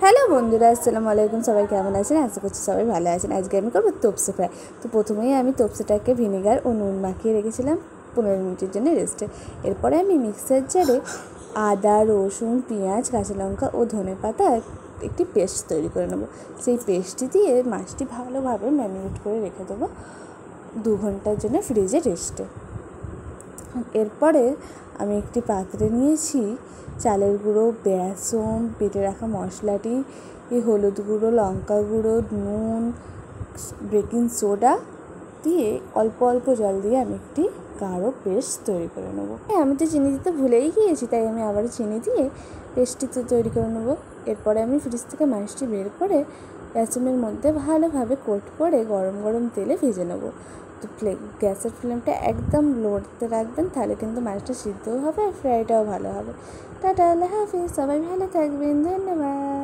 Hello বন্ধুরা, আসসালামু আলাইকুম। সবাই কেমন আছেন? আশা করছি সবাই ভালো আছেন। আজকে আমি করবো তোপসে ফ্রাই। তো প্রথমেই আমি তোপসেটাকে ভিনেগার ও নুন মাখিয়ে রেখেছিলাম 15 মিনিটের জন্য রেস্টে। এরপরে আমি মিক্সার জারে আদা, রসুন, পেঁয়াজ, কাঁচা লঙ্কা ও ধনেপাতা একটি পেস্ট তৈরি করে নেবো। সেই পেস্টটি দিয়ে মাছটি ভালোভাবে ম্যারিনেট করে রেখে দেবো 2 ঘন্টার জন্য ফ্রিজে রেস্টে। এরপরে আমি একটি পাত্রে নিয়েছি চালের গুঁড়ো, বেসন, বেটে রাখা মশলাটি, হলুদ গুঁড়ো, লঙ্কা গুঁড়ো, নুন, বেকিং সোডা দিয়ে অল্প অল্প জল দিয়ে আমি একটি গাঢ় পেস্ট তৈরি করে নেবো। আমি তো চিনি দিতে ভুলেই গিয়েছি, তাই আমি আবার চিনি দিয়ে পেস্টটি তৈরি করে নেবো। এরপরে আমি ফ্রিজ থেকে মাছটি বের করে বেসনের মধ্যে ভালোভাবে কোট করে গরম গরম তেলে ভেজে নেবো। তো গ্যাসের ফ্লেমটা একদম লোতে রাখবেন, তাহলে কিন্তু মাছটা সিদ্ধও হবে আর ফ্রাইটাও ভালো হবে। টাটা, আল্লাহ হাফিজ, সবাই ভালো থাকবেন, ধন্যবাদ।